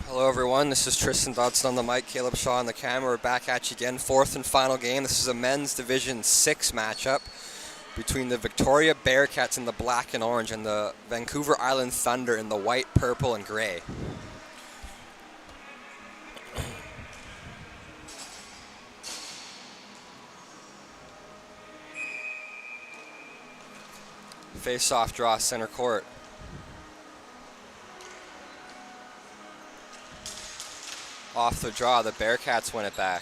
Hello everyone, this is Tristan Dodson on the mic, Caleb Shaw on the camera. We're back at you again, fourth and final game. This is a men's Division 6 matchup between the Victoria Bearcats in the black and orange and the Vancouver Island Thunder in the white, purple, and gray. Face-off draw, center court. Off the draw, the Bearcats win it back.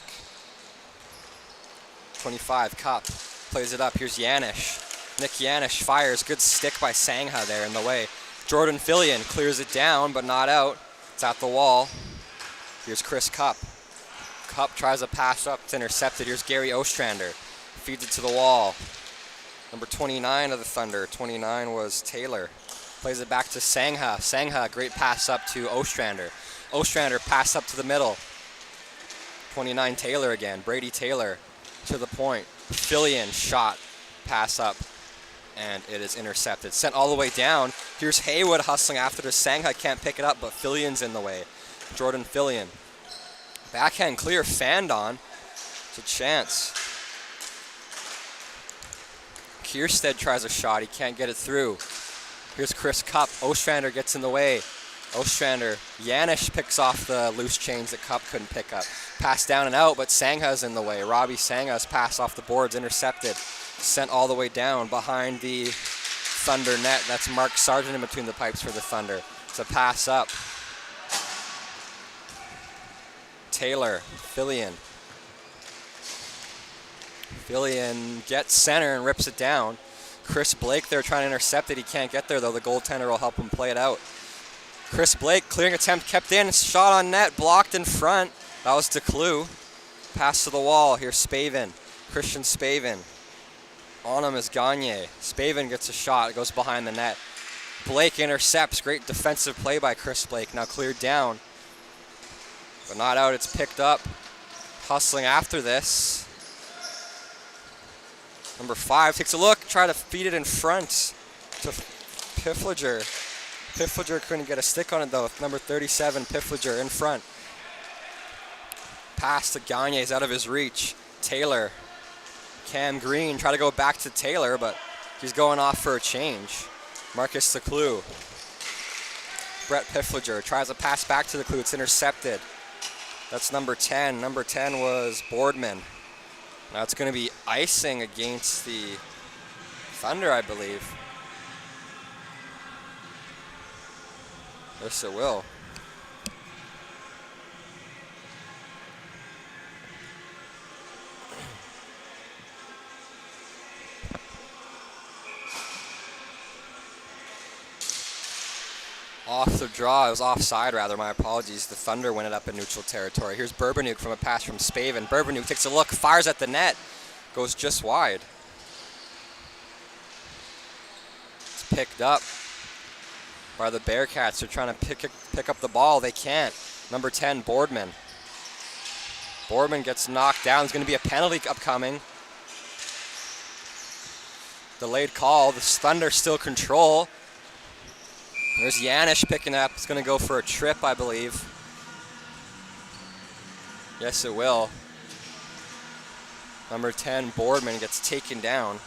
25, Cup, plays it up, here's Yanish. Nick Yanish fires, good stick by Sangha there in the way. Jordan Fillion clears it down, but not out. It's at the wall. Here's Chris Cup. Cup tries a pass up, it's intercepted. Here's Gary Ostrander, feeds it to the wall. Number 29 of the Thunder, 29 was Taylor. Plays it back to Sangha. Sangha, great pass up to Ostrander. Ostrander pass up to the middle. 29 Taylor again. Brady Taylor to the point. Fillion shot, pass up, and it is intercepted. Sent all the way down. Here's Haywood hustling after the Sangha can't pick it up, but Fillion's in the way. Jordan Fillion. Backhand clear, fanned on. It's a chance. Kierstead tries a shot. He can't get it through. Here's Chris Cup. Ostrander gets in the way. Ostrander, Yanish picks off the loose change that Cup couldn't pick up. Pass down and out, but Sangha's in the way. Robbie Sangha's pass off the boards, intercepted. Sent all the way down behind the Thunder net. That's Mark Sargent in between the pipes for the Thunder. It's a pass up. Taylor, Fillion. Fillion gets center and rips it down. Chris Blake there trying to intercept it. He can't get there though. The goaltender will help him play it out. Chris Blake, clearing attempt, kept in, shot on net, blocked in front. That was DeClue. Pass to the wall. Here's Spavin, Christian Spavin. On him is Gagne. Spavin gets a shot, it goes behind the net. Blake intercepts, great defensive play by Chris Blake. Now cleared down, but not out, it's picked up. Hustling after this. Number 5 takes a look, try to feed it in front to Piffliger. Piffliger couldn't get a stick on it though. Number 37, Piffliger in front. Pass to Gagne is out of his reach. Taylor. Cam Green try to go back to Taylor, but he's going off for a change. Marcus DeClue. Brett Piffliger tries a pass back to DeClue. It's intercepted. That's number 10. Number 10 was Boardman. Now it's going to be icing against the Thunder, I believe. Yes, it will. Off the draw. It was offside, rather. My apologies. The Thunder win it up in neutral territory. Here's Burbanuk from a pass from Spavin. Burbanuk takes a look, fires at the net, goes just wide. It's picked up by the Bearcats. They're trying to pick up the ball. They can't. Number 10, Boardman. Boardman gets knocked down. There's going to be a penalty upcoming. Delayed call. The Thunder still control. There's Yanish picking up. It's going to go for a trip, I believe. Yes, it will. Number 10, Boardman, gets taken down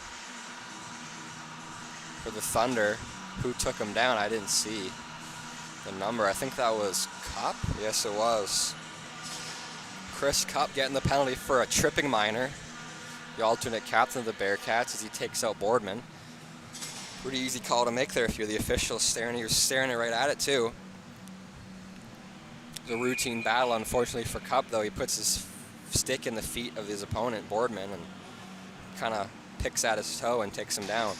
for the Thunder. Who took him down? I didn't see the number. I think that was Cup. Yes, it was. Chris Cup getting the penalty for a tripping minor. The alternate captain of the Bearcats as he takes out Boardman. Pretty easy call to make there if you're the official. He was staring it right at it too. It's a routine battle, unfortunately for Cup though. He puts his stick in the feet of his opponent, Boardman, and kind of picks at his toe and takes him down.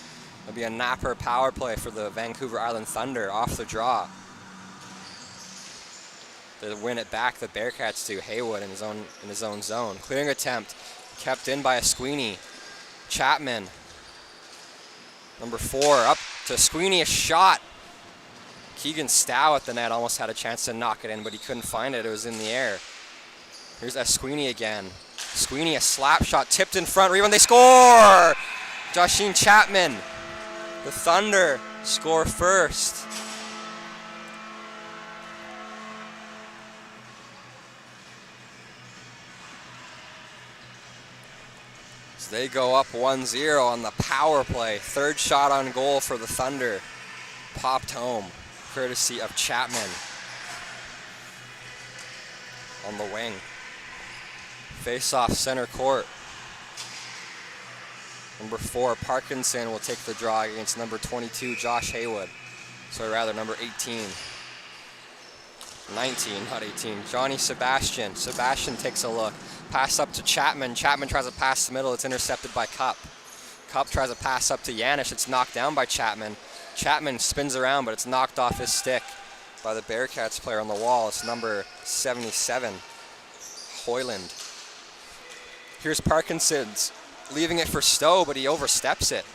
It'll be a napper power play for the Vancouver Island Thunder off the draw. To win it back, the Bearcats do. Haywood in his own zone. Clearing attempt, kept in by a Sweeney. Chapman. Number 4, up to Sweeney, a shot. Keegan Stow at the net almost had a chance to knock it in, but he couldn't find it. It was in the air. Here's Sweeney again. Sweeney, a slap shot, tipped in front, rebound, they score! Joshine Chapman. The Thunder score first. They go up 1-0 on the power play. Third shot on goal for the Thunder. Popped home, courtesy of Chapman on the wing. Face-off center court. Number 4, Parkinson will take the draw against number 22, Josh Haywood. So rather, number 18. 19, not 18. Johnny Sebastian. Sebastian takes a look. Pass up to Chapman. Chapman tries to pass the middle. It's intercepted by Cup. Cup tries to pass up to Yanish. It's knocked down by Chapman. Chapman spins around, but it's knocked off his stick by the Bearcats player on the wall. It's number 77, Hoyland. Here's Parkinson's leaving it for Stowe, but he oversteps it.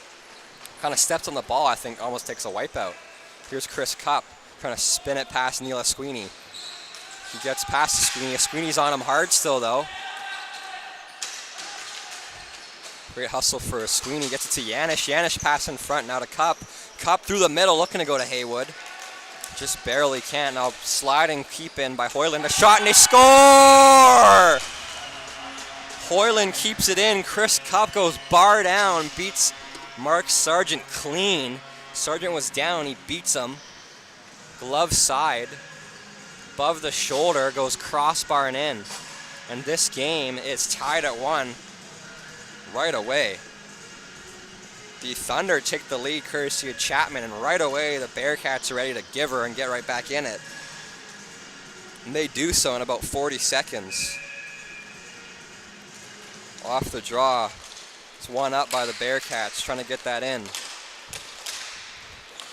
Kind of steps on the ball, I think, almost takes a wipeout. Here's Chris Cup trying to spin it past Neil Esquini. He gets past Esquini. Esquini's on him hard still, though. Great hustle for Esquini. Gets it to Yanish. Yanish pass in front, now to Cup. Cup through the middle, looking to go to Haywood. Just barely can't. Now sliding keep in by Hoyland. A shot and they score! Hoyland keeps it in. Chris Cup goes bar down, beats Mark Sargent clean. Sargent was down, he beats him. Glove side, above the shoulder, goes crossbar and in. And this game is tied at 1 right away. The Thunder take the lead courtesy of Chapman, and right away the Bearcats are ready to give her and get right back in it. And they do so in about 40 seconds. Off the draw, it's one up by the Bearcats, trying to get that in.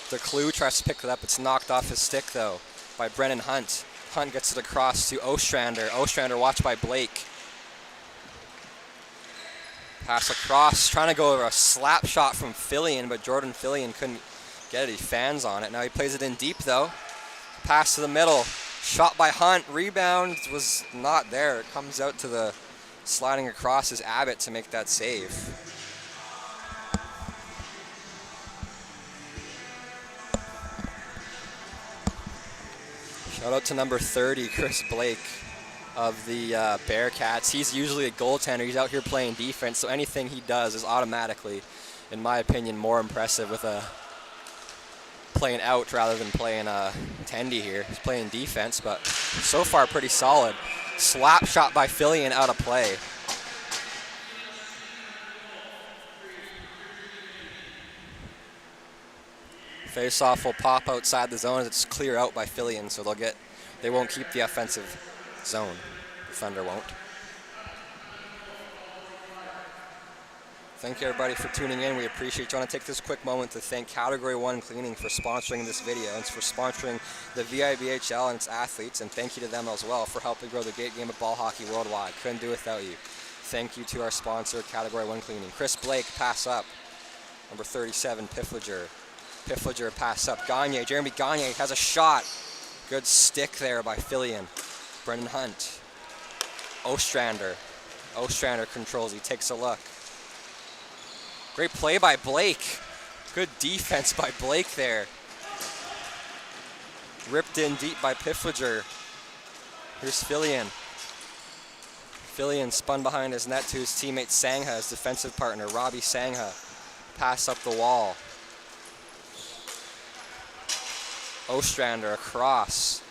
The Clue tries to pick it up. It's knocked off his stick, though, by Brennan Hunt. Hunt gets it across to Ostrander. Ostrander watched by Blake. Pass across, trying to go over a slap shot from Fillion, but Jordan Fillion couldn't get it. He fans on it. Now he plays it in deep, though. Pass to the middle. Shot by Hunt. Rebound was not there. It comes out to the sliding across is Abbott to make that save. Shout out to number 30, Chris Blake of the Bearcats. He's usually a goaltender. He's out here playing defense, so anything he does is automatically, in my opinion, more impressive with a playing out rather than playing tendy here. He's playing defense, but so far pretty solid. Slap shot by Fillion out of play. Face-off will pop outside the zone as it's clear out by Fillion, so they won't keep the offensive zone. The Thunder won't. Thank you everybody for tuning in. We appreciate you. I want to take this quick moment to thank Category 1 Cleaning for sponsoring this video and for sponsoring the VIBHL and its athletes, and thank you to them as well for helping grow the great game of ball hockey worldwide. Couldn't do it without you. Thank you to our sponsor, Category 1 Cleaning. Chris Blake, pass up. Number 37, Piffliger. Piffliger pass up. Gagne, Jeremy Gagne has a shot. Good stick there by Fillion. Brendan Hunt. Ostrander. Ostrander controls, he takes a look. Great play by Blake. Good defense by Blake there. Ripped in deep by Piffliger. Here's Fillion. Fillion spun behind his net to his teammate Sangha, his defensive partner, Robbie Sangha. Pass up the wall. Ostrander across.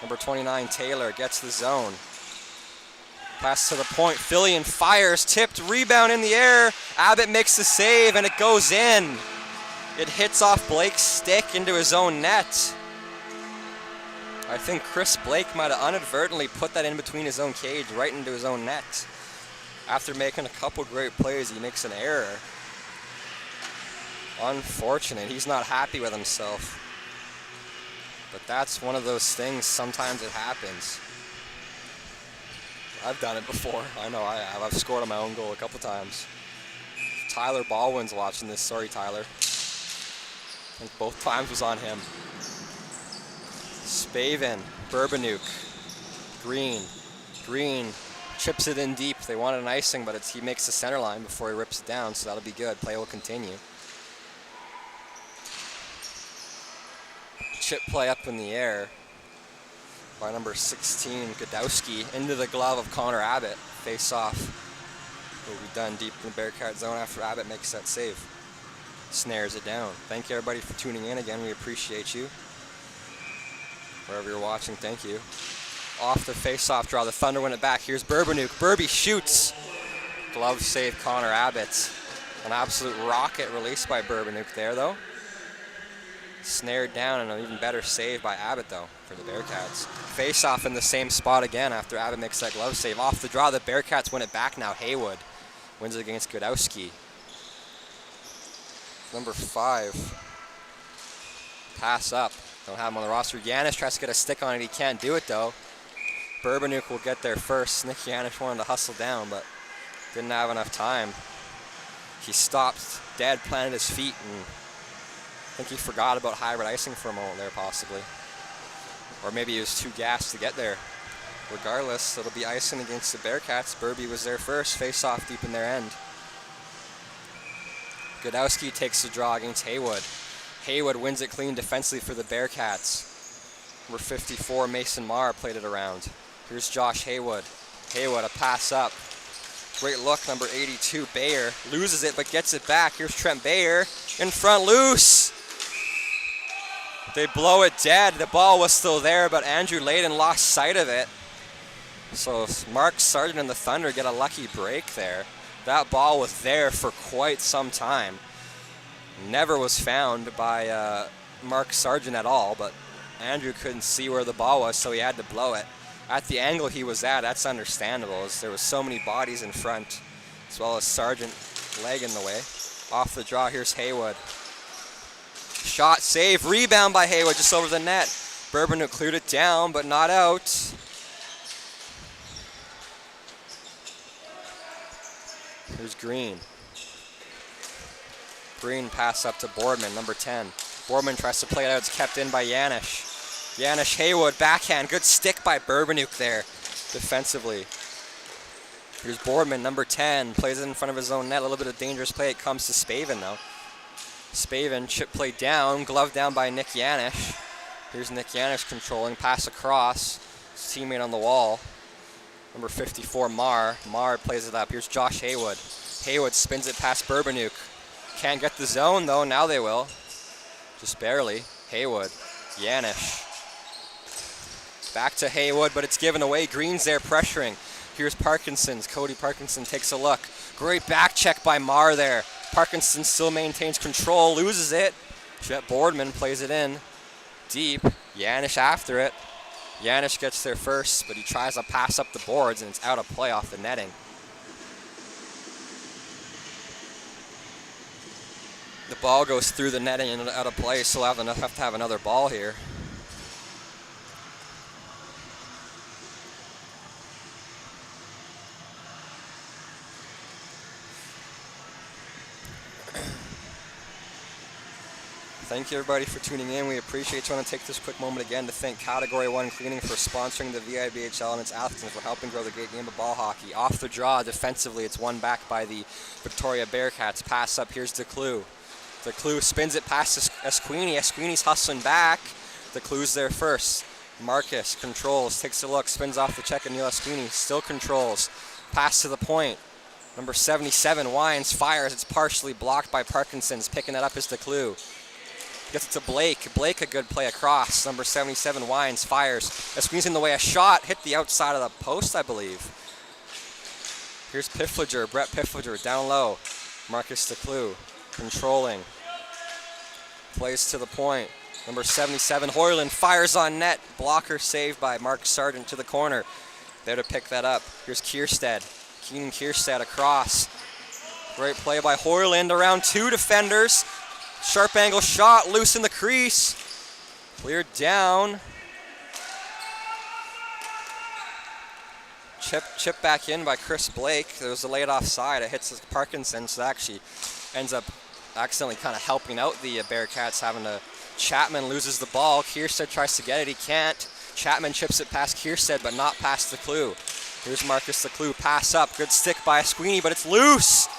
Number 29, Taylor, gets the zone. Pass to the point. Fillion fires, tipped, rebound in the air. Abbott makes the save, and it goes in. It hits off Blake's stick into his own net. I think Chris Blake might have inadvertently put that in between his own cage, right into his own net. After making a couple great plays, he makes an error. Unfortunate. He's not happy with himself. But that's one of those things, sometimes it happens. I've done it before. I know I have. I've scored on my own goal a couple times. Tyler Baldwin's watching this. Sorry, Tyler. I think both times was on him. Spavin, Burbanuk, Green. Green chips it in deep. They wanted an icing, but he makes the center line before he rips it down, so that'll be good. Play will continue. Chip play up in the air by number 16, Godowski, into the glove of Connor Abbott. Face off will be done deep in the Bearcat zone after Abbott makes that save. Snares it down. Thank you everybody for tuning in again. We appreciate you. Wherever you're watching, thank you. Off the face-off draw, the Thunder win it back. Here's Burbanuk. Burby shoots. Glove save Connor Abbott. An absolute rocket released by Burbanuk there, though. Snared down, and an even better save by Abbott, though, for the Bearcats. Face-off in the same spot again after Abbott makes that glove save. Off the draw, the Bearcats win it back now. Haywood wins it against Gudowski. Number 5. Pass up. Don't have him on the roster. Yanis tries to get a stick on it. He can't do it, though. Burbanuk will get there first. Nick Yanis wanted to hustle down, but didn't have enough time. He stopped dead, planted his feet, and I think he forgot about hybrid icing for a moment there, possibly. Or maybe he was too gassed to get there. Regardless, it'll be icing against the Bearcats. Burby was there first, face-off deep in their end. Gudowski takes the draw against Haywood. Haywood wins it clean defensively for the Bearcats. Number 54, Mason Marr played it around. Here's Josh Haywood. Haywood, a pass up. Great look, number 82, Bayer. Loses it, but gets it back. Here's Trent Bayer. In front, loose. They blow it dead. The ball was still there, but Andrew Layden lost sight of it. So Mark Sargent and the Thunder get a lucky break there. That ball was there for quite some time. Never was found by Mark Sargent at all, but Andrew couldn't see where the ball was, so he had to blow it. At the angle he was at, that's understandable, as there was so many bodies in front, as well as Sargent leg in the way. Off the draw, here's Haywood. Shot, save, rebound by Haywood just over the net. Burbanuk cleared it down, but not out. Here's Green. Green pass up to Boardman, number 10. Boardman tries to play it out, it's kept in by Yanis. Yanis Haywood, backhand, good stick by Burbanuk there, defensively. Here's Boardman, number 10, plays it in front of his own net, a little bit of dangerous play, it comes to Spavin though. Spavin, chip play down, glove down by Nick Yanis. Here's Nick Yanis controlling, pass across, his teammate on the wall. Number 54, Marr. Marr plays it up, here's Josh Haywood. Haywood spins it past Burbanuk. Can't get the zone though, now they will. Just barely. Haywood, Yanis. Back to Haywood, but it's given away. Green's there pressuring. Here's Parkinson's. Cody Parkinson takes a look. Great back check by Marr there. Parkinson still maintains control, loses it. Jet Boardman plays it in. Deep. Yanis after it. Yanis gets there first, but he tries to pass up the boards, and it's out of play off the netting. The ball goes through the netting and out of play, so we'll have to have another ball here. Thank you everybody for tuning in. We appreciate you. I want to take this quick moment again to thank Category 1 Cleaning for sponsoring the VIBHL and its athletes and for helping grow the great game of ball hockey. Off the draw, defensively, it's won back by the Victoria Bearcats. Pass up, here's DeClue. DeClue spins it past Esquini. Esquini's hustling back. DeClue's there first. Marcus controls, takes a look, spins off the check, and Neil Esquini still controls. Pass to the point. Number 77, Wines, fires. It's partially blocked by Parkinson's. Picking that up is DeClue. Gets it to Blake. Blake, a good play across. Number 77, Wines, fires. Esquini's in the way. A shot hit the outside of the post, I believe. Here's Piffliger, Brett Piffliger, down low. Marcus DeClue, controlling. Plays to the point. Number 77, Hoyland, fires on net. Blocker saved by Mark Sargent to the corner. There to pick that up. Here's Kierstead. Keenan Kierstead across. Great play by Hoyland around 2 defenders. Sharp angle shot, loose in the crease. Cleared down. Chip back in by Chris Blake. There was a late offside. It hits Parkinson, so that actually ends up accidentally kind of helping out the Bearcats, having to... Chapman loses the ball. Kierstead tries to get it. He can't. Chapman chips it past Kierstead, but not past DeClue. Here's Marcus DeClue. Pass up. Good stick by Esquini, but it's loose.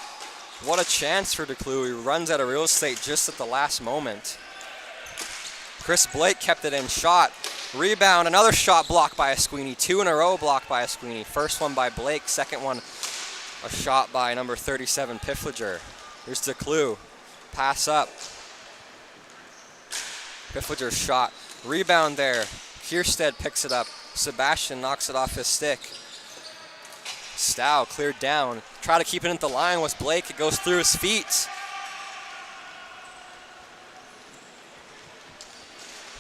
What a chance for DeClue. He runs out of real estate just at the last moment. Chris Blake kept it in. Shot. Rebound. Another shot blocked by Esquini. 2 in a row blocked by Esquini. First one by Blake. Second one A shot by number 37, Piffliger. Here's DeClue. Pass up. Piffliger's shot. Rebound there. Kierstead picks it up. Sebastian knocks it off his stick. Stow cleared down. Try to keep it at the line was Blake. It goes through his feet.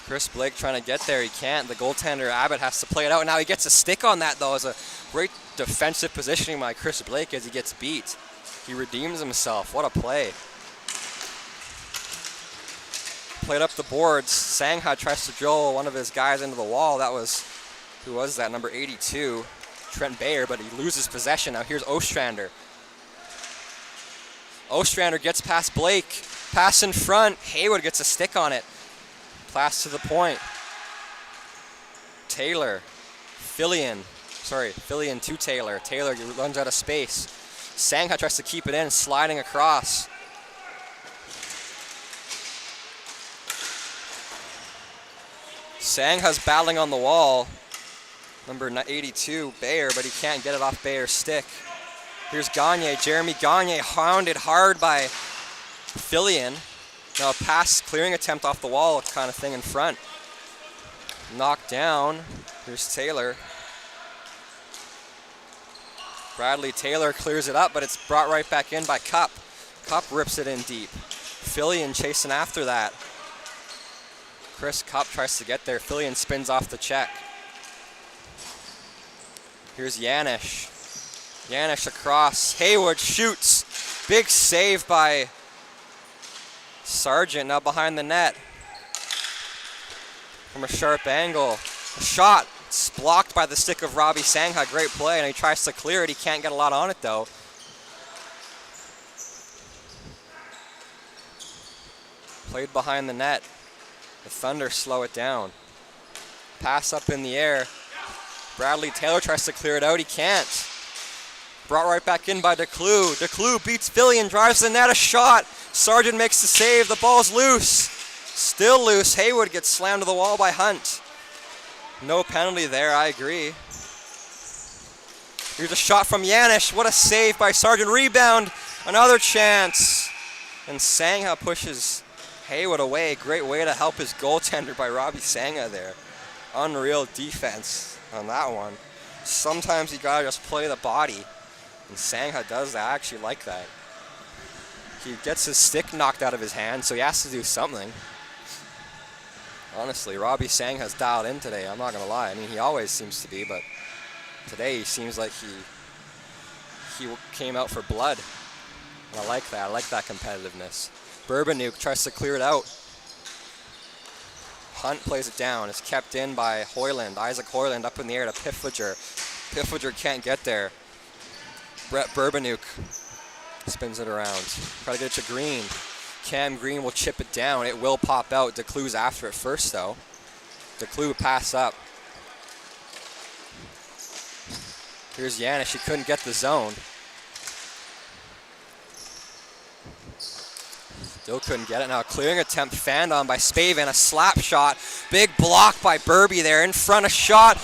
Chris Blake trying to get there. He can't. The goaltender, Abbott, has to play it out. Now he gets a stick on that, though. It's a great defensive positioning by Chris Blake as he gets beat. He redeems himself. What a play. Played up the boards. Sangha tries to drill one of his guys into the wall. That was, who was that? Number 82, Trent Bayer, but he loses possession. Now here's Ostrander. Ostrander gets past Blake. Pass in front. Haywood gets a stick on it. Pass to the point. Taylor. Fillion to Taylor. Taylor runs out of space. Sangha tries to keep it in, sliding across. Sangha's battling on the wall. Number 82, Bayer, but he can't get it off Bayer's stick. Here's Gagne. Jeremy Gagne hounded hard by Fillion. Now a pass clearing attempt off the wall kind of thing in front. Knocked down. Here's Taylor. Bradley Taylor clears it up, but it's brought right back in by Cup. Cup rips it in deep. Fillion chasing after that. Chris Cup tries to get there. Fillion spins off the check. Here's Yanish. Yanish across. Haywood shoots. Big save by Sargent, now behind the net. From a sharp angle. A shot. It's blocked by the stick of Robbie Sangha. Great play, and he tries to clear it. He can't get a lot on it, though. Played behind the net. The Thunder slow it down. Pass up in the air. Bradley Taylor tries to clear it out. He can't. Brought right back in by DeClue. DeClue beats Fillion, drives the net, a shot. Sargent makes the save. The ball's loose. Still loose. Haywood gets slammed to the wall by Hunt. No penalty there, I agree. Here's a shot from Yanish. What a save by Sargent. Rebound. Another chance. And Sangha pushes Haywood away. Great way to help his goaltender by Robbie Sangha there. Unreal defense on that one. Sometimes you gotta just play the body. And Sangha does that. I actually like that. He gets his stick knocked out of his hand, so he has to do something. Honestly, Robbie Sangha's dialed in today. I'm not going to lie. I mean, he always seems to be, but today he seems like he came out for blood. And I like that. I like that competitiveness. Bourbonuk tries to clear it out. Hunt plays it down. It's kept in by Hoyland. Isaac Hoyland up in the air to Piffliger. Piffliger can't get there. Brett Bourbonuk spins it around. Try to get it to Green. Cam Green will chip it down. It will pop out. DeClue's after it first, though. DeClue pass up. Here's Yanish. He couldn't get the zone. Still couldn't get it. Now a clearing attempt fanned on by Spavin. A slap shot. Big block by Burby there. In front, a shot.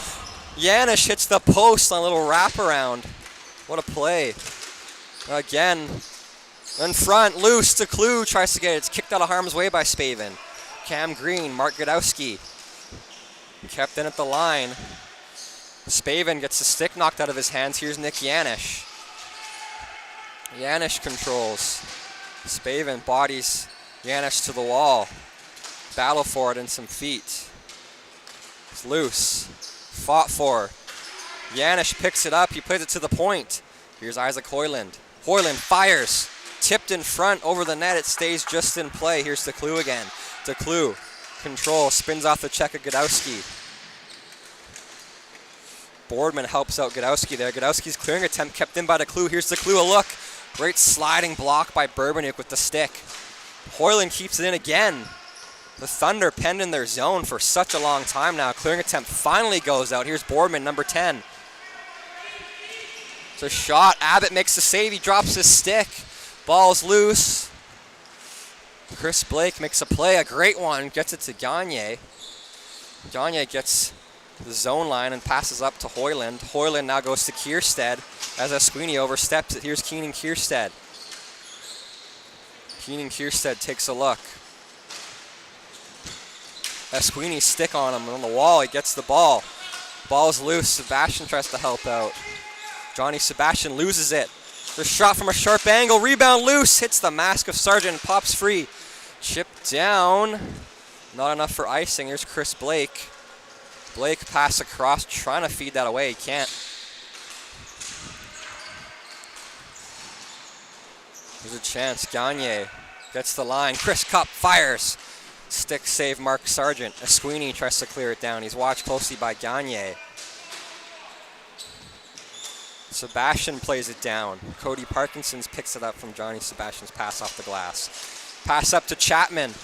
Yanish hits the post on a little wraparound. What a play. Again, in front, loose. DeClue tries to get it. It's kicked out of harm's way by Spavin. Cam Green, Mark Godowski. Kept in at the line. Spavin gets the stick knocked out of his hands. Here's Nick Yanish. Yanish controls. Spavin bodies Yanish to the wall. Battle for it in some feet. It's loose. Fought for. Yanish picks it up. He plays it to the point. Here's Isaac Hoyland. Hoyland fires. Tipped in front over the net. It stays just in play. Here's DeClue again. DeClue. Control. Spins off the check of Godowski. Boardman helps out Godowski there. Godowski's clearing attempt kept in by DeClue. Here's DeClue. A look. Great sliding block by Bourbonuk with the stick. Hoyland keeps it in again. The Thunder penned in their zone for such a long time now. Clearing attempt finally goes out. Here's Boardman, number 10. It's a shot. Abbott makes the save. He drops his stick. Ball's loose. Chris Blake makes a play, a great one. Gets it to Gagne. Gagne gets the zone line and passes up to Hoyland. Hoyland now goes to Kierstead as Esquini oversteps it. Here's Keenan Kierstead. Keenan Kierstead takes a look. Esquini stick on him on the wall. He gets the ball. Ball's loose. Sebastian tries to help out. Johnny Sebastian loses it. The shot from a sharp angle. Rebound loose. Hits the mask of Sargent. Pops free. Chip down. Not enough for icing. Here's Chris Blake. Blake pass across, trying to feed that away. He can't. There's a chance. Gagne gets the line. Chris Cup fires. Stick save Mark Sargent. Esquini tries to clear it down. He's watched closely by Gagne. Sebastian plays it down. Cody Parkinson's picks it up from Johnny Sebastian's pass off the glass. Pass up to Chapman.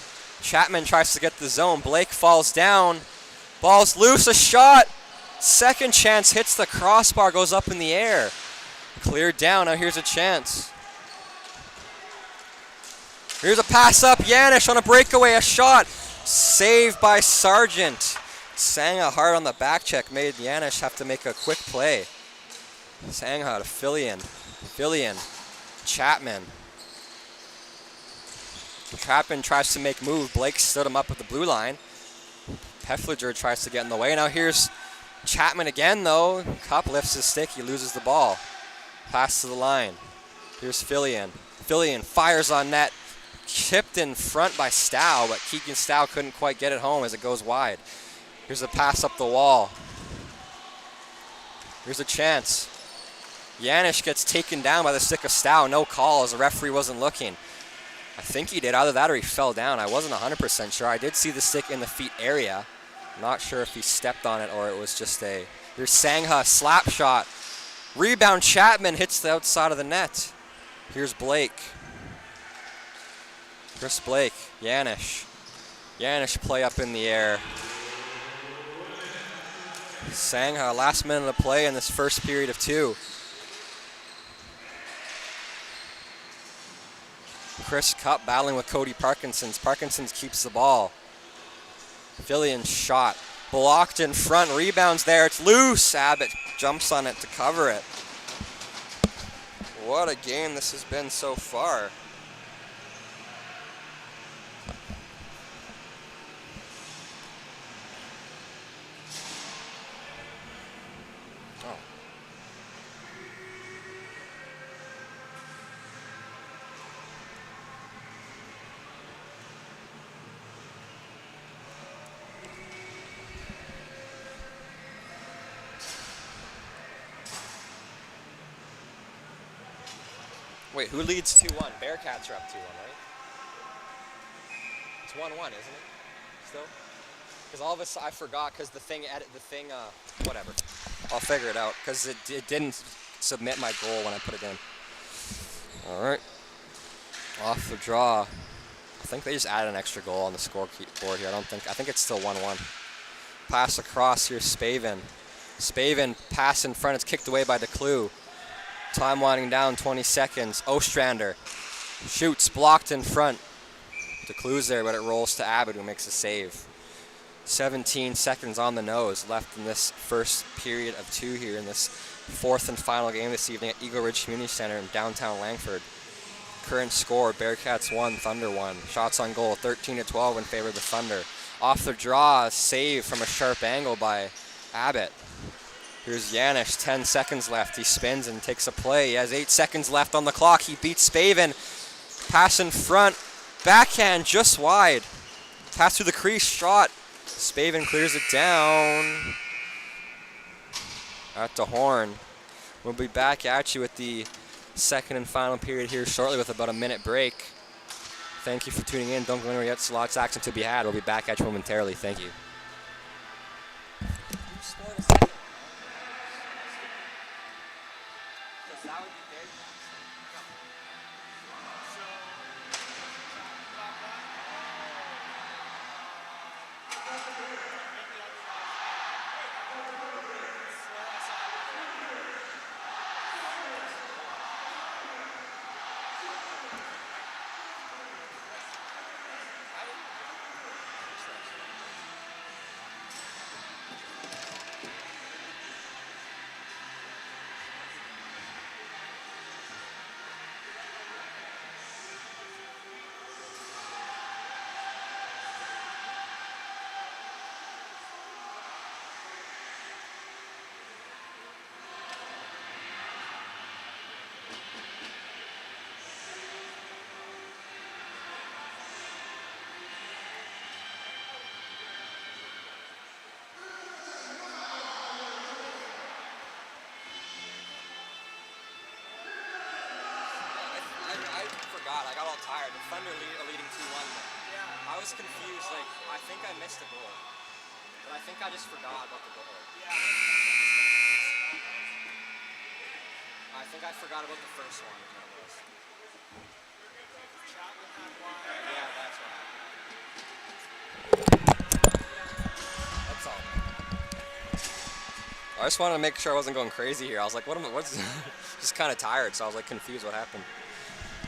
Chapman tries to get the zone. Blake falls down. Ball's loose, a shot. Second chance hits the crossbar, goes up in the air. Cleared down, now here's a chance. Here's a pass up, Yanish on a breakaway, a shot. Saved by Sargent. Sangha hard on the back check, made Yanish have to make a quick play. Sangha to Fillion. Fillion, Chapman. Chapman tries to make move. Blake stood him up at the blue line. Pefliger tries to get in the way. Now here's Chapman again, though. Cup lifts his stick. He loses the ball. Pass to the line. Here's Fillion. Fillion fires on net. Chipped in front by Stow, but Keegan Stow couldn't quite get it home as it goes wide. Here's a pass up the wall. Here's a chance. Yanish gets taken down by the stick of Stow. No call as the referee wasn't looking. I think he did. Either that or he fell down. I wasn't 100% sure. I did see the stick in the feet area. Not sure if he stepped on it or it was just a... Here's Sangha, slap shot. Rebound, Chapman hits the outside of the net. Here's Blake. Chris Blake, Yanish. Yanish play up in the air. Sangha, last minute of play in this first period of 2. Chris Cup battling with Cody Parkinson's. Parkinson's keeps the ball. Fillion's shot. Blocked in front. Rebounds there. It's loose. Abbott jumps on it to cover it. What a game this has been so far. Wait, who leads 2-1? Bearcats are up 2-1, right? It's 1-1, isn't it? Still? Because all of us, I forgot because whatever. I'll figure it out because it didn't submit my goal when I put it in. All right. Off the draw. I think they just added an extra goal on the scoreboard here. I think it's still 1-1. Pass across, here's Spavin. Spavin, pass in front, it's kicked away by DeClue. Time winding down, 20 seconds. Ostrander shoots, blocked in front. DeClue's there, but it rolls to Abbott, who makes a save. 17 seconds on the nose left in this first period of 2 here in this 4th and final game this evening at Eagle Ridge Community Center in downtown Langford. Current score, Bearcats 1, Thunder 1. Shots on goal, 13-12 in favor of the Thunder. Off the draw, save from a sharp angle by Abbott. Here's Yanish, 10 seconds left. He spins and takes a play. He has 8 seconds left on the clock. He beats Spavin. Pass in front. Backhand just wide. Pass through the crease, shot. Spavin clears it down. At the horn. We'll be back at you with the second and final period here shortly with about a minute break. Thank you for tuning in. Don't go anywhere yet. Lots of action to be had. We'll be back at you momentarily. Thank you. all tired. The Thunder are leading 2-1. I was confused. Like, I think I missed a goal. But I think I just forgot about the goal. I think I forgot about the first one. Is what it was. Yeah, that's what happened. That's all. I just wanted to make sure I wasn't going crazy here. I was like, what's just kind of tired, so I was like confused what happened.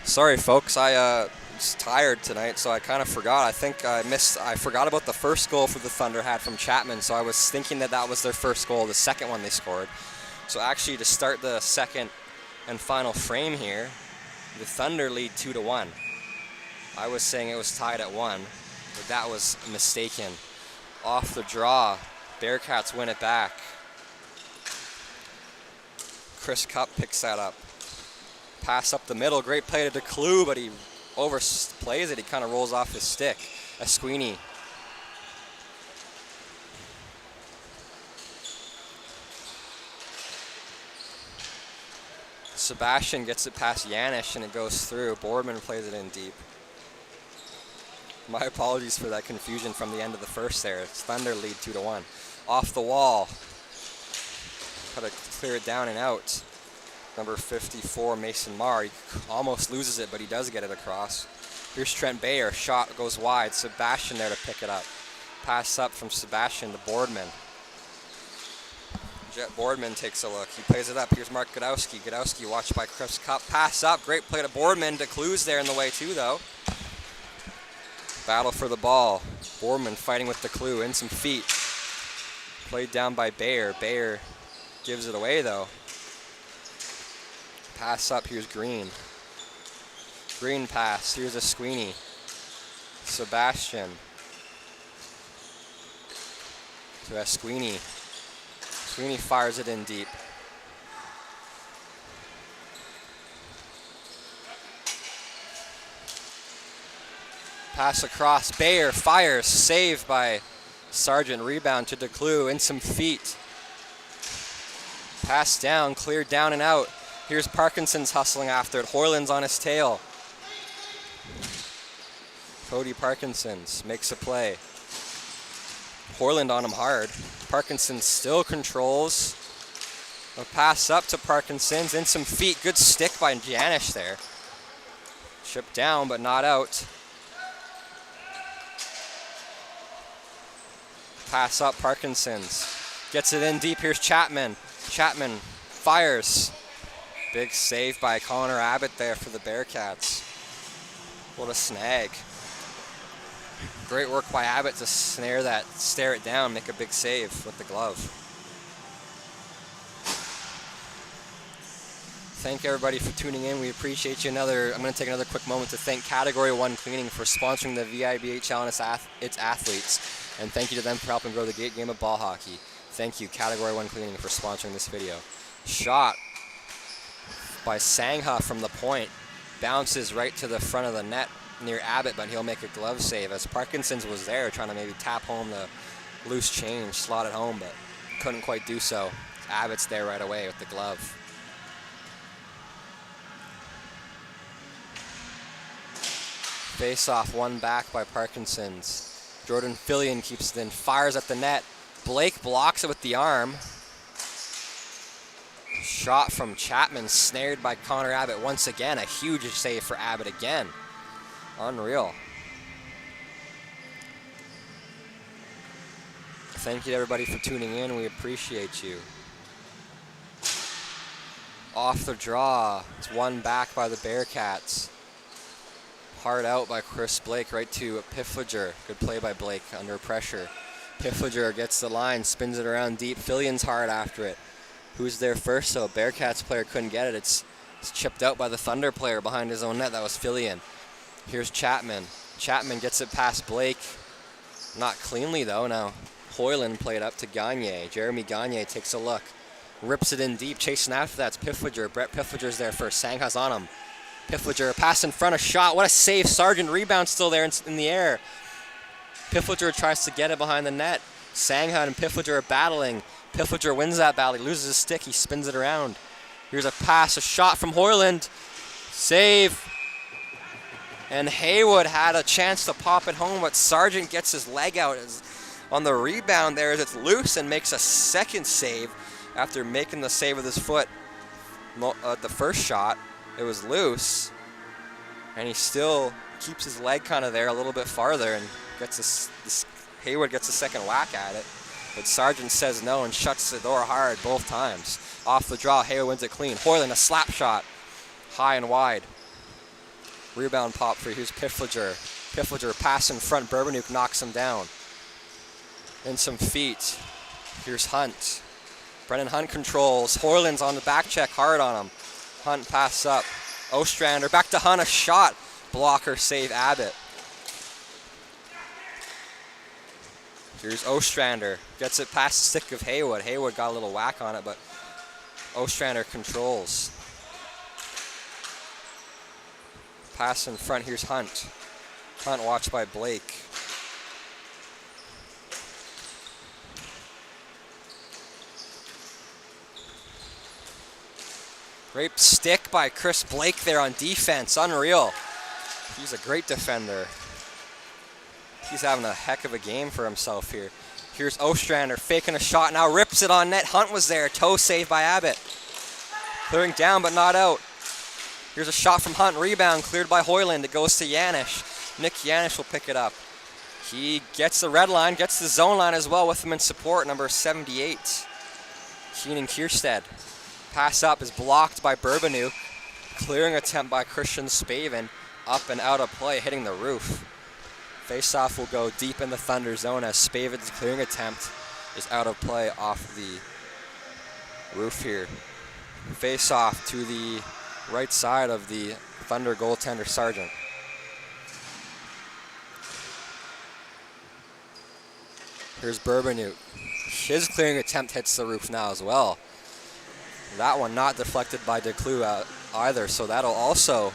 Sorry, folks. I was tired tonight, so I kind of forgot. I think I forgot about the first goal for the Thunder had from Chapman, so I was thinking that was their first goal, the second one they scored. So actually, to start the second and final frame here, the Thunder lead 2-1. I was saying it was tied at 1, but that was mistaken. Off the draw, Bearcats win it back. Chris Cup picks that up. Pass up the middle, great play to DeClue, but he overplays it. He kind of rolls off his stick. Esquini. Sebastian gets it past Yanish and it goes through. Boardman plays it in deep. My apologies for that confusion from the end of the first there. It's Thunder lead 2-1. Off the wall. Got to clear it down and out. Number 54, Mason Marr. He almost loses it, but he does get it across. Here's Trent Bayer. Shot goes wide. Sebastian there to pick it up. Pass up from Sebastian to Boardman. Jet Boardman takes a look. He plays it up. Here's Mark Godowski. Godowski watched by Chris Cup. Pass up. Great play to Boardman. DeClue's there in the way too, though. Battle for the ball. Boardman fighting with DeClue. In some feet. Played down by Bayer. Bayer gives it away, though. Pass up. Here's Green. Green pass. Here's Esquini. Sebastian. To Esquini. Esquini fires it in deep. Pass across. Bayer fires. Saved by Sargent. Rebound to DeClue. In some feet. Pass down. Cleared down and out. Here's Parkinson's hustling after it. Hoyland's on his tail. Cody Parkinson's makes a play. Hoyland on him hard. Parkinson still controls. A pass up to Parkinson's. In some feet. Good stick by Janish there. Chipped down but not out. Pass up Parkinson's. Gets it in deep. Here's Chapman. Chapman fires. Big save by Connor Abbott there for the Bearcats. What a snag. Great work by Abbott to stare it down, make a big save with the glove. Thank everybody for tuning in. We appreciate you. I'm going to take another quick moment to thank Category 1 Cleaning for sponsoring the VIBHL and its athletes. And thank you to them for helping grow the game of ball hockey. Thank you, Category 1 Cleaning, for sponsoring this video. Shot by Sangha from the point. Bounces right to the front of the net near Abbott, but he'll make a glove save as Parkinson's was there trying to maybe tap home the loose change, slot it home, but couldn't quite do so. Abbott's there right away with the glove. Face off, one back by Parkinson's. Jordan Fillion keeps it in, fires at the net. Blake blocks it with the arm. Shot from Chapman, snared by Connor Abbott once again. A huge save for Abbott again. Unreal. Thank you to everybody for tuning in. We appreciate you. Off the draw. It's one back by the Bearcats. Hard out by Chris Blake right to Piffliger. Good play by Blake under pressure. Piffliger gets the line, spins it around deep. Fillion's hard after it. Who's there first? So Bearcats player couldn't get it. It's chipped out by the Thunder player behind his own net. That was Fillion. Here's Chapman. Chapman gets it past Blake. Not cleanly though. Now Hoyland played up to Gagne. Jeremy Gagne takes a look. Rips it in deep. Chasing after that's Piffliger. Brett Piffliger's there first. Sangha's on him. Piffliger, pass in front, a shot. What a save. Sargent rebound still there in the air. Piffliger tries to get it behind the net. Sangha and Piffliger are battling. Piffliger wins that battle. He loses his stick. He spins it around. Here's a pass, a shot from Hoyland. Save. And Haywood had a chance to pop it home, but Sargent gets his leg out on the rebound there as it's loose and makes a second save after making the save with his foot. The first shot, it was loose, and he still keeps his leg kind of there a little bit farther and gets Haywood gets a second whack at it. But Sargent says no and shuts the door hard both times. Off the draw, Haywood wins it clean. Hoyland, a slap shot, high and wide. Rebound pop for here's Piffliger. Piffliger pass in front, Burbanuk knocks him down. And some feet. Here's Hunt. Brennan Hunt controls. Hoyland's on the back check, hard on him. Hunt pass up. Ostrander back to Hunt, a shot. Blocker save Abbott. Here's Ostrander. Gets it past the stick of Haywood. Haywood got a little whack on it, but Ostrander controls. Pass in front. Here's Hunt. Hunt watched by Blake. Great stick by Chris Blake there on defense. Unreal. He's a great defender. He's having a heck of a game for himself here. Here's Ostrander faking a shot, now rips it on net. Hunt was there, toe save by Abbott. Clearing down but not out. Here's a shot from Hunt, rebound cleared by Hoyland. It goes to Yanish. Nick Yanish will pick it up. He gets the red line, gets the zone line as well with him in support, number 78. Keenan Kierstead. Pass up is blocked by Burbanuk. Clearing attempt by Christian Spavin. Up and out of play, hitting the roof. Face-off will go deep in the Thunder zone as Spavin's clearing attempt is out of play off the roof here. Face-off to the right side of the Thunder goaltender Sargent. Here's Burbanuk. His clearing attempt hits the roof now as well. That one not deflected by DeClue either, so that'll also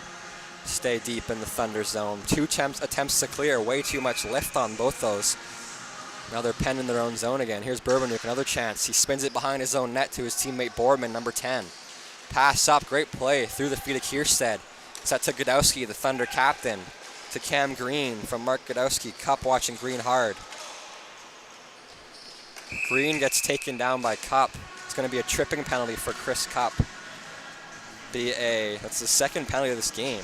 stay deep in the Thunder zone. Two attempts to clear, way too much lift on both those. Now they're penned in their own zone again. Here's Burbanuk, another chance. He spins it behind his own net to his teammate Boardman, number 10. Pass up, great play through the feet of Kierstead. Set to Godowski, the Thunder captain. To Cam Green from Mark Godowski. Cup watching Green hard. Green gets taken down by Cup. It's going to be a tripping penalty for Chris Cup. That's the second penalty of this game.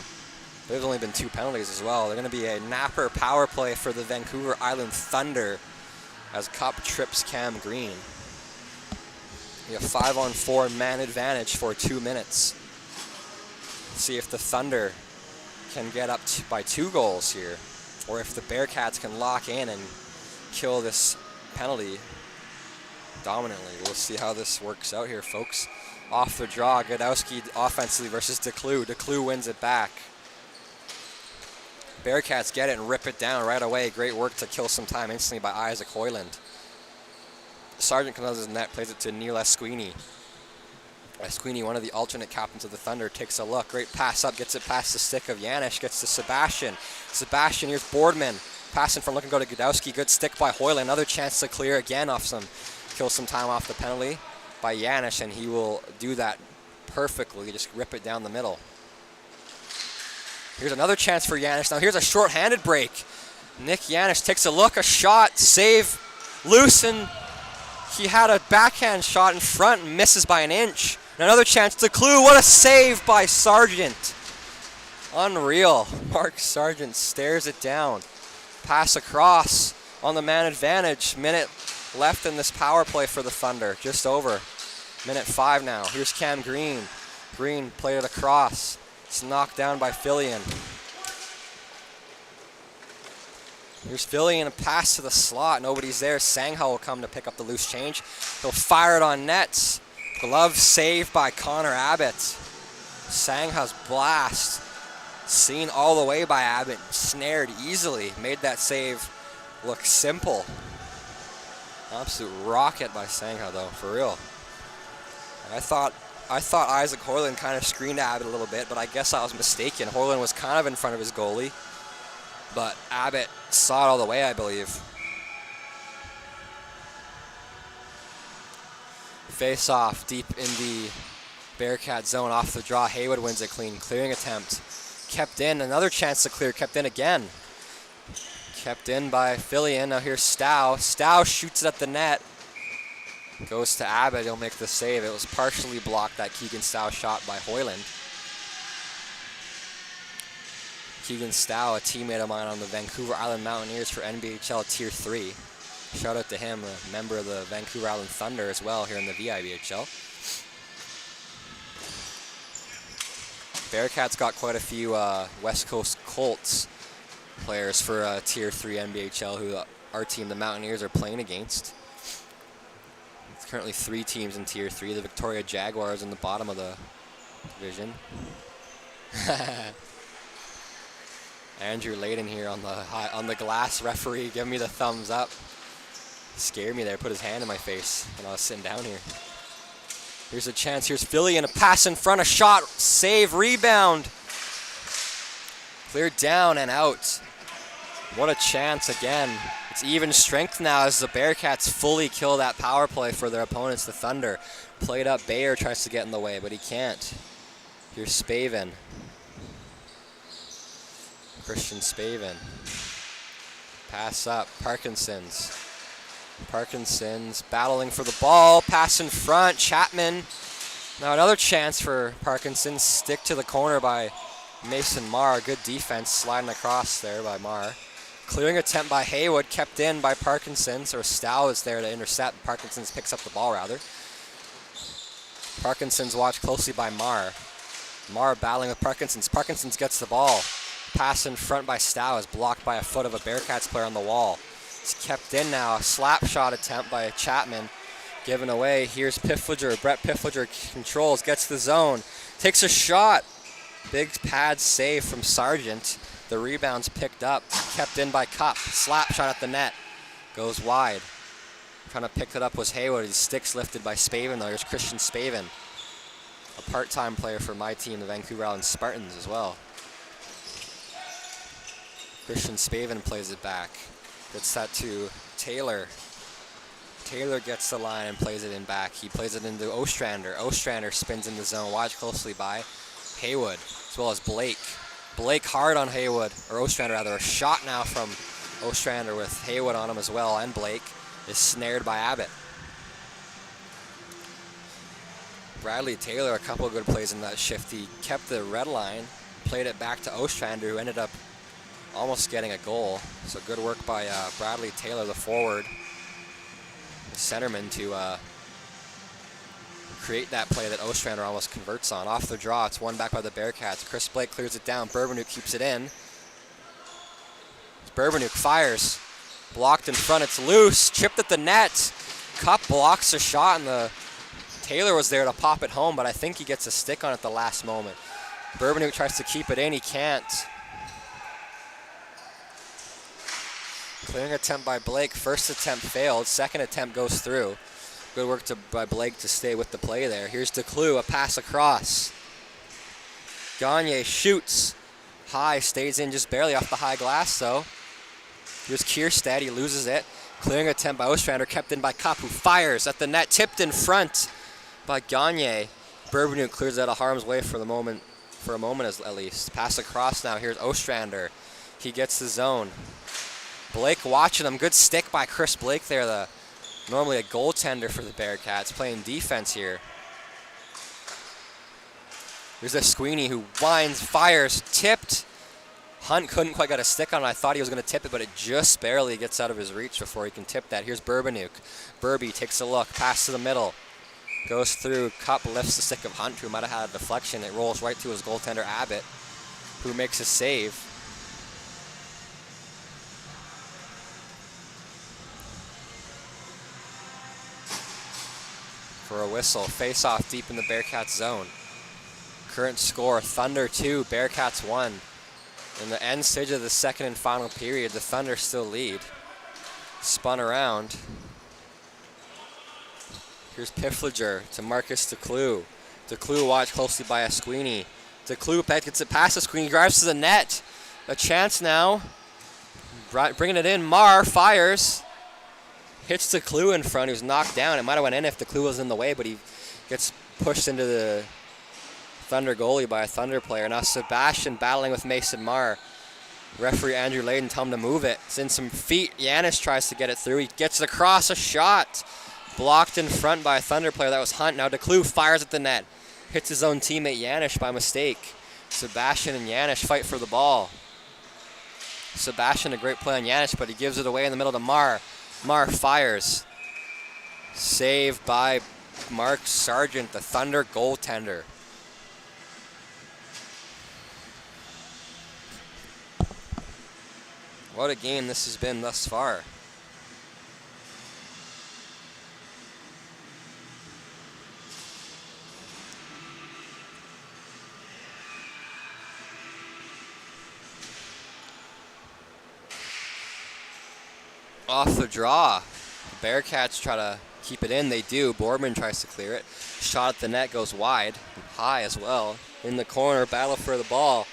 There's only been 2 penalties as well. They're going to be a napper power play for the Vancouver Island Thunder as Cup trips Cam Green. We have 5-on-4 man advantage for 2 minutes. See if the Thunder can get up by 2 goals here, or if the Bearcats can lock in and kill this penalty dominantly. We'll see how this works out here, folks. Off the draw, Godowski offensively versus DeClue. DeClue wins it back. Bearcats get it and rip it down right away. Great work to kill some time instantly by Isaac Hoyland. Sargent comes out of his net, plays it to Neil Esquini. Esquini, one of the alternate captains of the Thunder, takes a look. Great pass up, gets it past the stick of Yanish, gets to Sebastian. Sebastian, here's Boardman. Passing from looking to go to Godowski. Good stick by Hoyland. Another chance to clear again kill some time off the penalty by Yanish, and he will do that perfectly. Just rip it down the middle. Here's another chance for Yanish. Now here's a short-handed break. Nick Yanish takes a look, a shot, save, loose, and he had a backhand shot in front and misses by an inch. And another chance to DeClue. What a save by Sargent. Unreal. Mark Sargent stares it down. Pass across on the man advantage. Minute left in this power play for the Thunder. Just over. Minute 5 now. Here's Cam Green. Green played it across. It's knocked down by Fillion. Here's Fillion, a pass to the slot. Nobody's there. Sangha will come to pick up the loose change. He'll fire it on nets. Glove saved by Connor Abbott. Sangha's blast. Seen all the way by Abbott. Snared easily. Made that save look simple. Absolute rocket by Sangha, though, for real. I thought Isaac Hoyland kind of screened Abbott a little bit, but I guess I was mistaken. Hoyland was kind of in front of his goalie, but Abbott saw it all the way, I believe. Face off deep in the Bearcat zone off the draw. Haywood wins it clean. Clearing attempt. kept in. Another chance to clear, kept in again. Kept in by Fillion. Now here's Stow. Stow shoots it at the net. Goes to Abbott. He'll make the save. It was partially blocked, that Keegan Stow shot by Hoyland. Keegan Stow, a teammate of mine on the Vancouver Island Mountaineers for NBHL Tier 3. Shout out to him, a member of the Vancouver Island Thunder as well here in the VIBHL. Bearcats got quite a few West Coast Colts players for Tier 3 NBHL who our team, the Mountaineers, are playing against. It's currently 3 teams in Tier 3. The Victoria Jaguars in the bottom of the division. Andrew Layden here on the glass, referee giving me the thumbs up. Scared me there, put his hand in my face when I was sitting down here. Here's a chance, here's Philly, and a pass in front, a shot, save, rebound. Cleared down and out. What a chance again. It's even strength now as the Bearcats fully kill that power play for their opponents, the Thunder. Played up, Bayer tries to get in the way, but he can't. Here's Spavin. Christian Spavin. Pass up, Parkinson's. Parkinson's battling for the ball, pass in front, Chapman. Now another chance for Parkinson, stick to the corner by Mason Marr. Good defense sliding across there by Marr. Clearing attempt by Haywood, kept in by Parkinson's, or Stow is there to intercept. Parkinson's picks up the ball rather. Parkinson's watched closely by Marr. Marr battling with Parkinson's. Parkinson's gets the ball. Pass in front by Stow is blocked by a foot of a Bearcats player on the wall. It's kept in now. A slap shot attempt by Chapman. Given away. Here's Piffliger. Brett Piffliger controls, gets the zone. Takes a shot. Big pad save from Sargent. The rebound's picked up. Kept in by Cup. Slap shot at the net. Goes wide. Trying to pick it up was Haywood. His stick's lifted by Spavin though. Here's Christian Spavin. A part-time player for my team, the Vancouver Island Spartans as well. Christian Spavin plays it back. Gets that to Taylor. Taylor gets the line and plays it in back. He plays it into Ostrander. Ostrander spins in the zone. Watched closely by Haywood, as well as Blake. Blake hard on Haywood, or Ostrander rather. A shot now from Ostrander with Haywood on him as well, and Blake is snared by Abbott. Bradley Taylor, a couple of good plays in that shift. He kept the red line, played it back to Ostrander, who ended up almost getting a goal. So good work by Bradley Taylor, the forward, the centerman, to create that play that Ostrander almost converts on. Off the draw, it's won back by the Bearcats. Chris Blake clears it down. Burbanuk keeps it in. Burbanuk fires. Blocked in front, it's loose. Chipped at the net. Cup blocks a shot, and the Taylor was there to pop it home, but I think he gets a stick on it at the last moment. Burbanuk tries to keep it in, he can't. Clearing attempt by Blake. First attempt failed. Second attempt goes through. Good work by Blake to stay with the play there. Here's DeClue, a pass across. Gagne shoots. High, stays in just barely off the high glass though. Here's Kierstead, he loses it. Clearing attempt by Ostrander, kept in by Kopp, who fires at the net, tipped in front by Gagne. Burbanuk clears it out of harm's way for a moment at least. Pass across now, here's Ostrander. He gets the zone. Blake watching him, good stick by Chris Blake there, normally a goaltender for the Bearcats, playing defense here. Here's a Sweeney who winds, fires, tipped. Hunt couldn't quite get a stick on it. I thought he was going to tip it, but it just barely gets out of his reach before he can tip that. Here's Burbanuk. Burby takes a look, pass to the middle. Goes through, Cup lifts the stick of Hunt, who might have had a deflection. It rolls right to his goaltender, Abbott, who makes a save. For a whistle, face-off deep in the Bearcats zone. Current score, Thunder 2, Bearcats 1. In the end stage of the second and final period, the Thunder still lead. Spun around. Here's Piffliger to Marcus DeClue. DeClue watched closely by Esquini. DeClue gets it past Esquini, drives to the net. A chance now. Bringing it in, Marr fires. Hits DeClue in front, who's knocked down. It might have went in if DeClue was in the way, but he gets pushed into the Thunder goalie by a Thunder player. Now Sebastian battling with Mason Marr. Referee Andrew Layden tell him to move it. It's in some feet. Yanis tries to get it through. He gets it across, a shot. Blocked in front by a Thunder player. That was Hunt. Now DeClue fires at the net. Hits his own teammate Yanis by mistake. Sebastian and Yanis fight for the ball. Sebastian, a great play on Yanis, but he gives it away in the middle to Marr. Marr fires. Saved by Mark Sargent, the Thunder goaltender. What a game this has been thus far. Off the draw. The Bearcats try to keep it in. They do. Boardman tries to clear it. Shot at the net goes wide. High as well. In the corner, battle for the ball.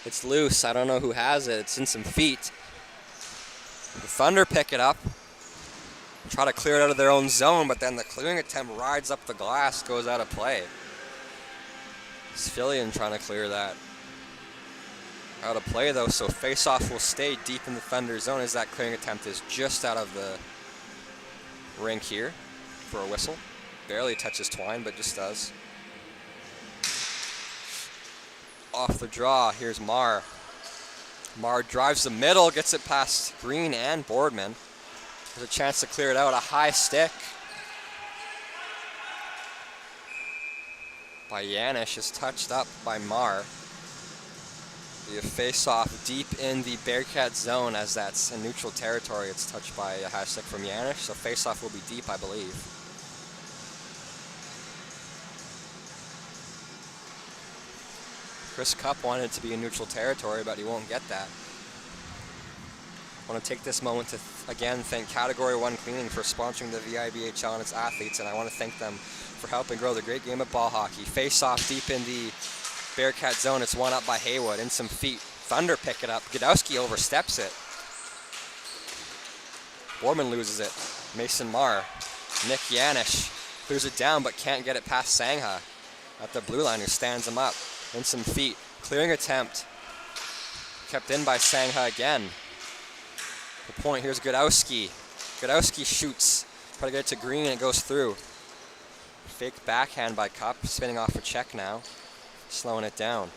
It's loose. I don't know who has it. It's in some feet. The Thunder pick it up. Try to clear it out of their own zone, but then the clearing attempt rides up the glass, goes out of play. It's Fillion trying to clear that out of play, though, so face-off will stay deep in the Thunder zone as that clearing attempt is just out of the rink here for a whistle. Barely touches twine, but just does. Off the draw, here's Marr. Marr drives the middle, gets it past Green and Boardman. There's a chance to clear it out, a high stick by Yanis is touched up by Marr. The face-off deep in the Bearcat zone, as that's in neutral territory. It's touched by a high stick from Yanis, so face-off will be deep, I believe. Chris Cupp wanted it to be in neutral territory, but he won't get that. I want to take this moment to again thank Category 1 Cleaning for sponsoring the VIBHL and its athletes, and I want to thank them for helping grow the great game of ball hockey. Face-off deep in the Bearcat zone. It's one up by Haywood in some feet. Thunder pick it up. Godowski oversteps it. Boardman loses it. Mason Marr. Nick Yanis clears it down but can't get it past Sangha at the blue line, who stands him up in some feet. Clearing attempt kept in by Sangha again. The point here's Godowski. Godowski shoots. Try to get it to Green and it goes through. Fake backhand by Cupp. Spinning off a check now. Slowing it down.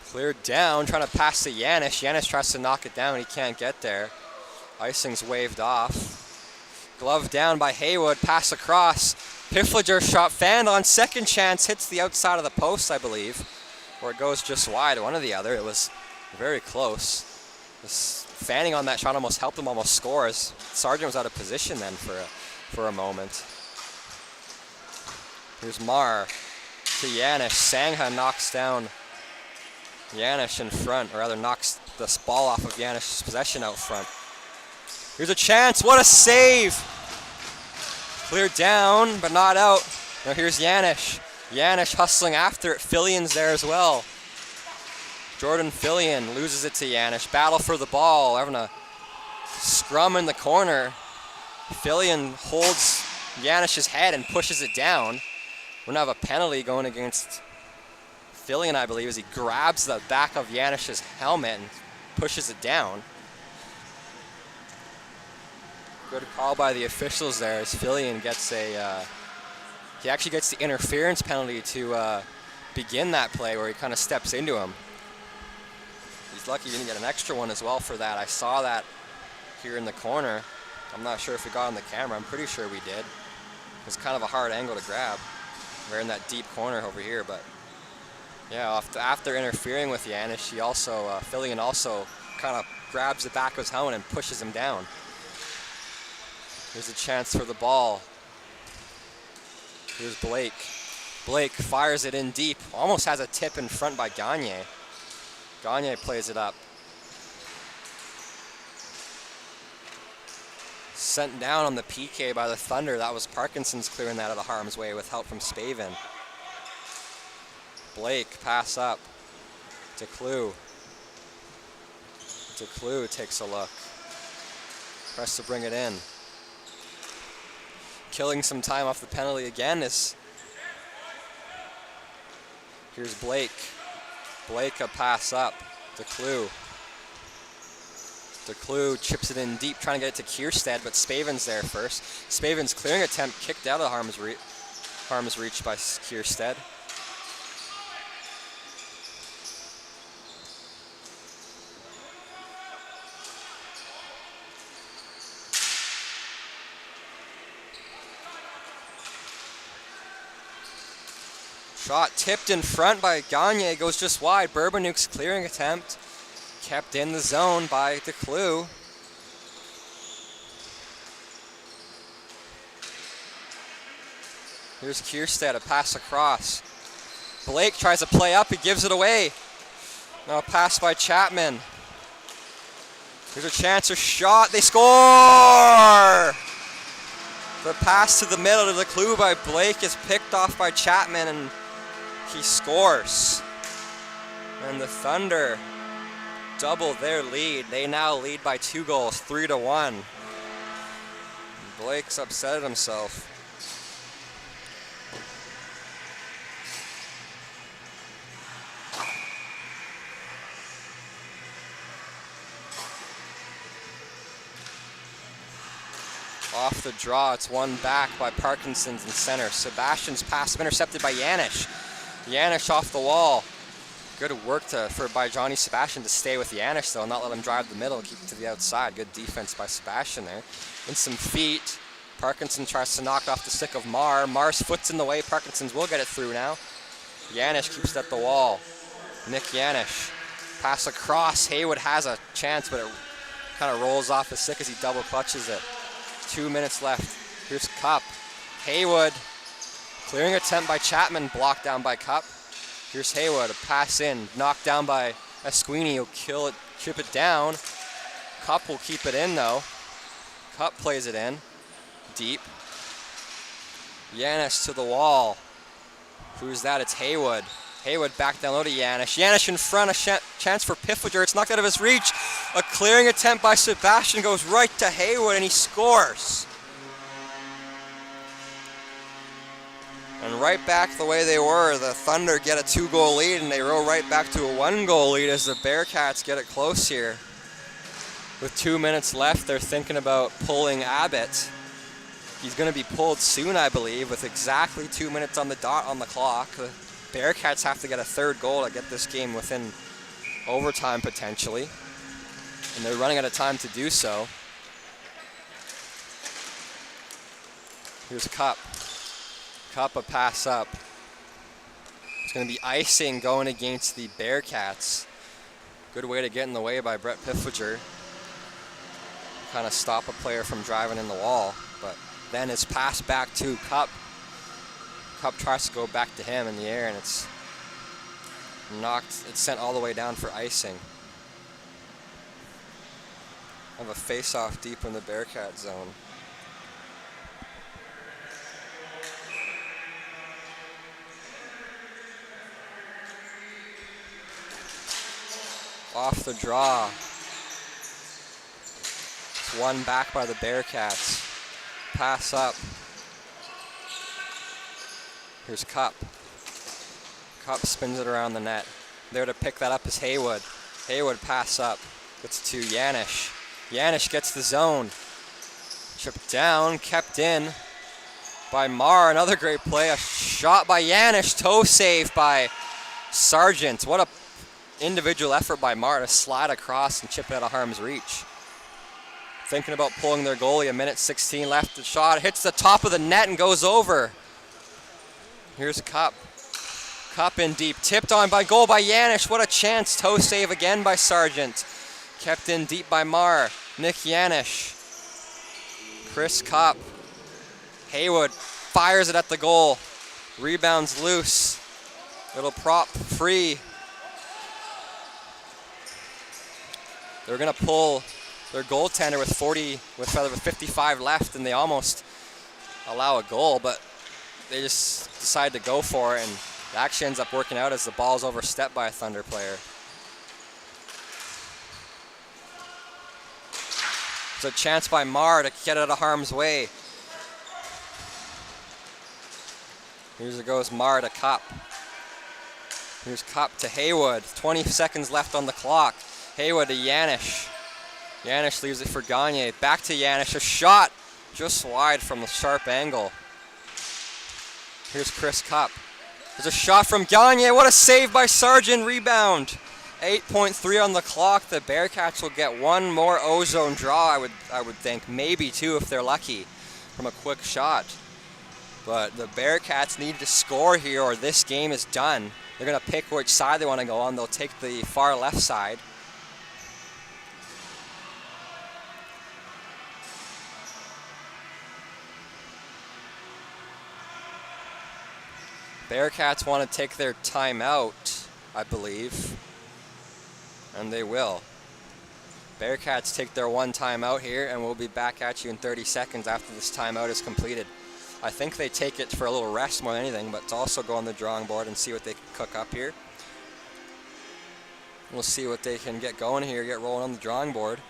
Cleared down, trying to pass to Yanis. Yanis tries to knock it down, he can't get there. Icing's waved off. Glove down by Haywood, pass across. Piffliger shot fanned on second chance, hits the outside of the post, I believe. Or it goes just wide, one or the other. It was very close. This fanning on that shot almost helped him almost score, as Sargent was out of position then for a moment. Here's Marr to Yanis. Sangha knocks down Yanis in front, or rather knocks this ball off of Yanis' possession out front. Here's a chance. What a save! Cleared down, but not out. Now here's Yanis. Yanis hustling after it. Fillion's there as well. Jordan Fillion loses it to Yanis. Battle for the ball. Having a scrum in the corner. Fillion holds Yanis' head and pushes it down. We're going to have a penalty going against Fillion, I believe, as he grabs the back of Yanis' helmet and pushes it down. Good call by the officials there, as Fillion gets he actually gets the interference penalty to begin that play, where he kind of steps into him. He's lucky he didn't get an extra one as well for that. I saw that here in the corner. I'm not sure if we got on the camera. I'm pretty sure we did. It was kind of a hard angle to grab. We're in that deep corner over here, but yeah, after interfering with Yanis, Fillion also kind of grabs the back of his helmet and pushes him down. Here's a chance for the ball. Here's Blake. Blake fires it in deep. Almost has a tip in front by Gagne. Gagne plays it up. Sent down on the PK by the Thunder. That was Parkinson's clearing that out of harm's way with help from Spavin. Blake, pass up to Clue. Clue takes a look. Tries to bring it in. killing some time off the penalty again is... Here's Blake. Blake a pass up. DeClue chips it in deep, trying to get it to Kierstead, but Spaven's there first. Spaven's clearing attempt kicked out of harm's reach by Kierstead. Shot tipped in front by Gagne, goes just wide. Bourbonuk's clearing attempt kept in the zone by DeClue. Here's Kierstead, a pass across. Blake tries to play up, he gives it away. Now a pass by Chapman. Here's a chance, a shot, they score! The pass to the middle to DeClue by Blake is picked off by Chapman and he scores. And the Thunder double their lead. They now lead by 2 goals, 3-1. Blake's upset at himself. Off the draw, it's won back by Parkinson's in center. Sebastian's pass intercepted by Janish. Janish off the wall. Good work by Johnny Sebastian to stay with Janish though, not let him drive the middle, keep it to the outside. Good defense by Sebastian there. In some feet, Parkinson tries to knock off the stick of Marr. Marr's foot's in the way, Parkinson's will get it through now. Janish keeps it at the wall. Nick Janish. Pass across, Haywood has a chance, but it kind of rolls off his stick as he double clutches it. 2 minutes left. Here's Cup. Haywood. Clearing attempt by Chapman, blocked down by Cup. Here's Haywood, a pass in, knocked down by Esquini. He'll kill it, chip it down. Cup will keep it in though. Cup plays it in, deep. Yanis to the wall. Who's that? It's Haywood. Haywood back down low to Janish. Janish in front, a chance for Piffliger. It's knocked out of his reach. A clearing attempt by Sebastian goes right to Haywood and he scores. And right back the way they were, the Thunder get a 2-goal lead and they roll right back to a 1-goal lead as the Bearcats get it close here. With 2 minutes left, they're thinking about pulling Abbott. He's going to be pulled soon, I believe, with exactly 2 minutes on the dot on the clock. The Bearcats have to get a 3rd goal to get this game within overtime potentially. And they're running out of time to do so. Here's Cup. Cup a pass up. It's going to be icing going against the Bearcats. Good way to get in the way by Brett Piffliger. Kind of stop a player from driving in the wall. But then it's passed back to Cup. Cup tries to go back to him in the air and it's sent all the way down for icing. Have a face-off deep in the Bearcat zone. Off the draw. It's won back by the Bearcats. Pass up. Here's Cup. Cup spins it around the net. There to pick that up is Haywood. Haywood pass up. Gets to Janish. Janish gets the zone. Chipped down, kept in by Marr. Another great play. A shot by Janish. Toe save by Sargent. What a individual effort by Marr to slide across and chip it out of harm's reach. Thinking about pulling their goalie, a minute 16 left. The shot hits the top of the net and goes over. Here's Cup. Cup in deep, tipped on by goal by Janish. What a chance. Toe save again by Sargent. Kept in deep by Marr. Nick Janish. Chris Cup. Haywood fires it at the goal. Rebounds loose. Little prop free. They're going to pull their goaltender with 55 left, and they almost allow a goal, but they just decide to go for it, and it actually ends up working out as the ball's overstepped by a Thunder player. It's a chance by Marr to get out of harm's way. Here's it goes Mar to Cup. Here's Cup to Haywood. 20 seconds left on the clock. Haywood to Yanish. Yanish leaves it for Gagne. Back to Yanish. A shot just wide from a sharp angle. Here's Chris Cup. There's a shot from Gagne. What a save by Sargent. Rebound. 8.3 on the clock. The Bearcats will get one more O-zone draw, I would think. Maybe two if they're lucky from a quick shot. But the Bearcats need to score here or this game is done. They're going to pick which side they want to go on. They'll take the far left side. Bearcats want to take their timeout, I believe. And they will. Bearcats take their one timeout here, and we'll be back at you in 30 seconds after this timeout is completed. I think they take it for a little rest more than anything, but to also go on the drawing board and see what they can cook up here. We'll see what they can get going here, get rolling on the drawing board.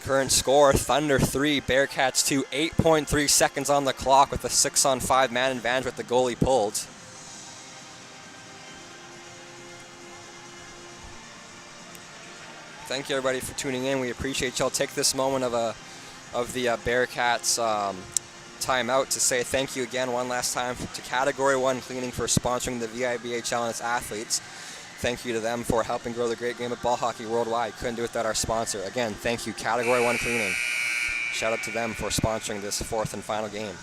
Current score, Thunder 3, Bearcats 2, 8.3 seconds on the clock with a 6-on-5 man advantage with the goalie pulled. Thank you everybody for tuning in. We appreciate y'all. Take this moment of the Bearcats timeout to say thank you again one last time to Category 1 Cleaning for sponsoring the VIBHL and its athletes. Thank you to them for helping grow the great game of ball hockey worldwide. Couldn't do it without our sponsor. Again, thank you, Category 1 Cleaning. Shout out to them for sponsoring this fourth and final game.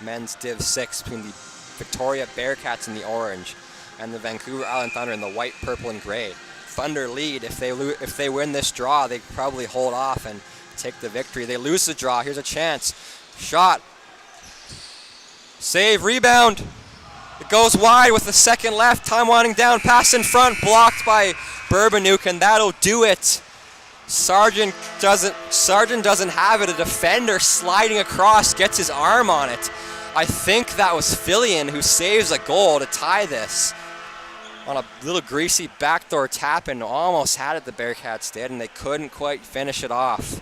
Men's Div 6 between the Victoria Bearcats in the orange and the Vancouver Island Thunder in the white, purple, and gray. Thunder lead. If they win this draw, they probably hold off and take the victory. They lose the draw. Here's a chance. Shot. Save. Rebound. It goes wide with a second left. Time winding down. Pass in front. Blocked by Bourbonuk, and that'll do it. Sargent doesn't have it. A defender sliding across gets his arm on it. I think that was Fillion who saves a goal to tie this. On a little greasy backdoor tap, and almost had it, the Bearcats did, and they couldn't quite finish it off.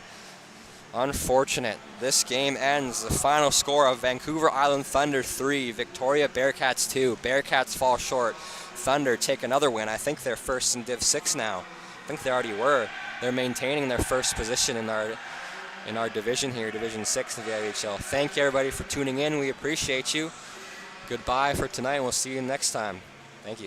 Unfortunate. This game ends. The final score of Vancouver Island Thunder 3, Victoria Bearcats 2. Bearcats fall short. Thunder take another win. I think they're first in Div 6 now. I think they already were. They're maintaining their first position in our division here, Division 6 of the IHL. Thank you everybody for tuning in. We appreciate you. Goodbye for tonight, and we'll see you next time.